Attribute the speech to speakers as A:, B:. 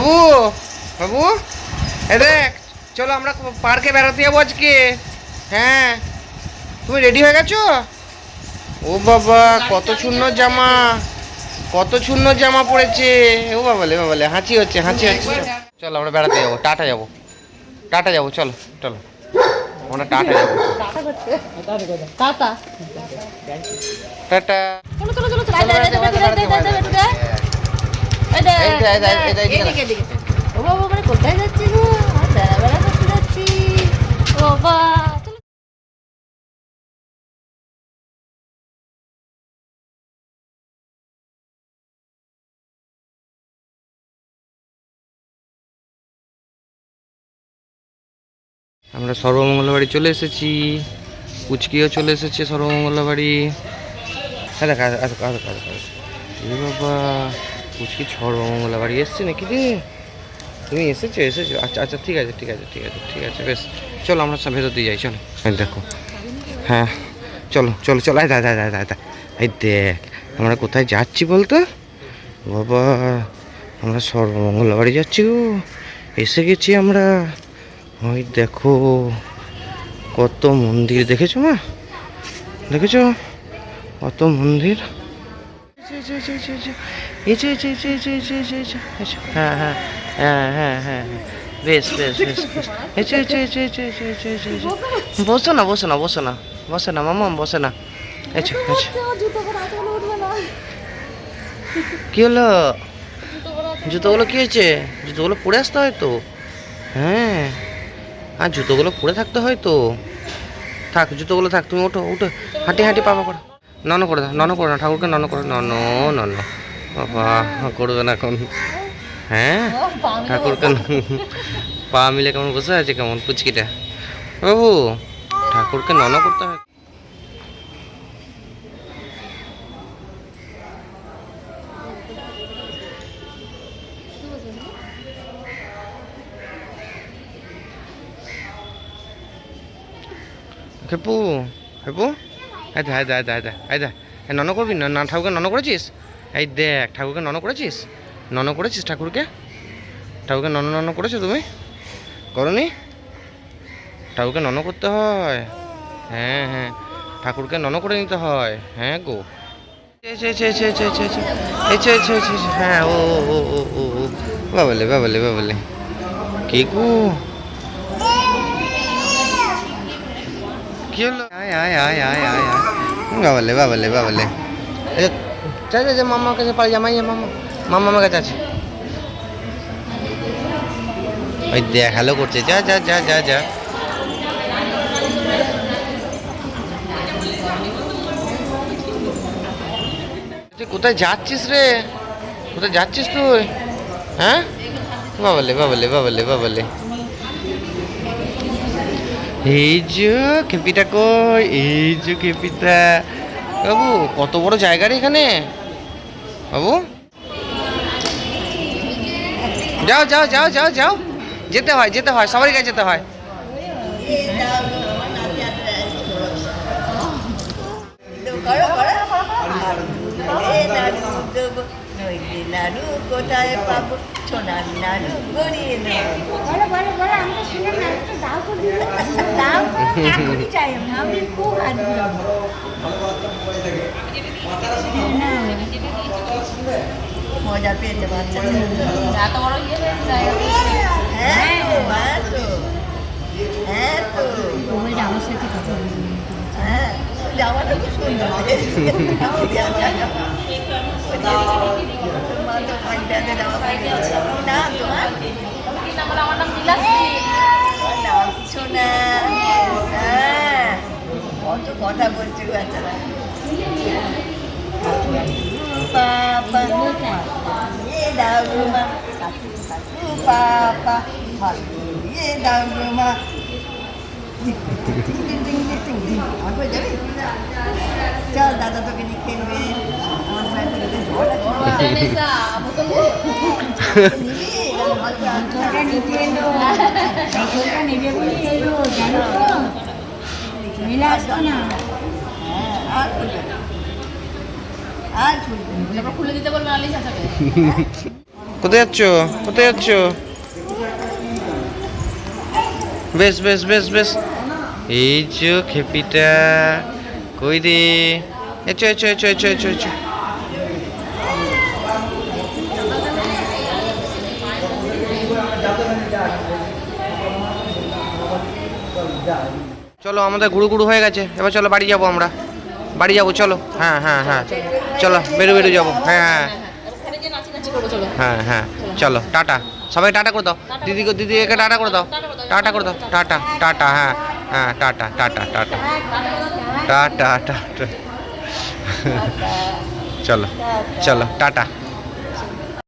A: বাবু বাবু এ দেখ, চলো আমরা পার্কে বেড়াতে যাবো আজকে। হ্যাঁ, তুমি রেডি হয়ে গেছো? ও বাবা, কত সুন্দর জামা, কত সুন্দর জামা পড়েছে। ও বাবালে বাবালে, হাঁচি হচ্ছে হাঁচি হচ্ছে। চলো আমরা বেড়াতে যাবো, টাটা যাবো, টাটা যাবো, চলো চলো আমরা টাটা যাবো।
B: Tata
A: tata.
B: চলো চলো চলো চলো ও বাবা, মানে কোথায় যাচ্ছি গো? বেড়া বেড়া করতে যাচ্ছি ও বাবা।
A: আমরা সর্বমঙ্গলা বাড়ি চলে এসেছি, পুচকিও চলে এসেছে সর্বমঙ্গলা বাড়ি। হ্যাঁ দেখ, বাবা পুচকি সর্বমঙ্গলা বাড়ি এসছে নাকি রে? তুমি এসেছো এসেছো, আচ্ছা আচ্ছা, ঠিক আছে ঠিক আছে ঠিক আছে ঠিক আছে, বেশ চলো আমরা সব ভেতর দিয়ে যাই, চলো। দেখো, হ্যাঁ চলো চলো চলো, আয় দাদা দাদা দাদা, এই দেখ আমরা কোথায় যাচ্ছি বলতো? বাবা, আমরা সর্বমঙ্গলা বাড়ি যাচ্ছি গো, এসে গেছি আমরা। ওই দেখো কত মন্দির, দেখেছো মা, দেখেছো কত মন্দির। হ্যাঁ হ্যাঁ হ্যাঁ হ্যাঁ হ্যাঁ, বেশ বেশ বেশ বেশ, বসো না বসো না বসো না বসে না মামা, বসে না। আচ্ছা আচ্ছা, কি হলো? জুতোগুলো কি হয়েছে? জুতোগুলো পরে আসতে হয় তো। হ্যাঁ, আর জুতোগুলো পরে থাকতে হয় তো। থাক, জুতোগুলো থাক, তুমি ওঠো উঠো, হাঁটি হাঁটি পাপা করো, নন করে দাও, নন করো না, ঠাকুরকে নন করো, নন নন বাবা করবে না এখন। হ্যাঁ, ঠাকুরকে পা মিলে কেমন বসে আছে, কেমন পুচকিটা। বাবু, ঠাকুরকে নন করতে হয়। খেপু খেপু, এই দে এই দে এই দে এই দে এই দে, নন করবি না? না, ঠাকুরকে নন করেছিস? এই দেখ, ঠাকুরকে নন করেছিস? নন করেছিস ঠাকুরকে? ঠাকুরকে নন নন করেছো তুমি? করনি? ঠাকুরকে নন করতে হয়। হ্যাঁ হ্যাঁ, ঠাকুরকে নন করে নিতে হয়। হ্যাঁ গো, হ্যাঁ, ও ও ও ও ও, বাবালে বাবালে বাবালে, কে গো? কি হলো? আয় আয় আয় আয় আয় আয়, বাবালে বাবালে বাবালে, যা যা যা, মামার কাছে পাড়ি জামাই, মামা মামা আমার কাছে আছে। ওই দেখ হ্যালো করছে, যা যা যা যা যা। তুই কোথায় যাচ্ছিস রে? কোথায় যাচ্ছিস তুই? হ্যাঁ, বাবালে বাবালে বাবালে বাবালে, এই যে খেপিটা কই, এই যে খেপিটা। বাবু, কত বড় জায়গা রে এখানে। বাবু, যাও যাও যাও যাও যাও, যেতে হয় যেতে হয়, সবারই কাছে যেতে হয়।
C: নাড়ু কোথায় পাবো, সোনার নাড়ু গড়িয়ে আমি খুব মজা পেয়েছে বাচ্চা, এত বড় ইয়ে হয়েছে। হ্যাঁ তো, হ্যাঁ তো, আমার সাথে কথা বলি। হ্যাঁ, জামাটা খুব সুন্দর। কত কথা বলছে বাচ্চারা। পাপা দাও গো মা, পাপা দাও গো মা। চল দাদা তোকে নিয়ে খেলবে।
A: কোথায় কোথায় যাচ্ছ? কোথায় যাচ্ছ? বেশ বেশ বেশ বেশ। এই যে খেপিটা কই রে? Echo echo echo echo echo echo. চলো আমাদের গুড়ু গুড়ু হয়ে গেছে, এবার চলো বাড়ি যাবো আমরা। বাড়ি যাবো চলো। হ্যাঁ হ্যাঁ হ্যাঁ চলো বেরো বেরো যাবো। হ্যাঁ হ্যাঁ
B: ওখানে গিয়ে নাচি করো, চলো।
A: হ্যাঁ হ্যাঁ চলো টাটা। সবাই টাটা করে দাও। দিদিকে দিদিকে টাটা করে দাও। টাটা করে দাও। Tata tata. হ্যাঁ হ্যাঁ tata tata tata tata tata. চলো চলো টাটা।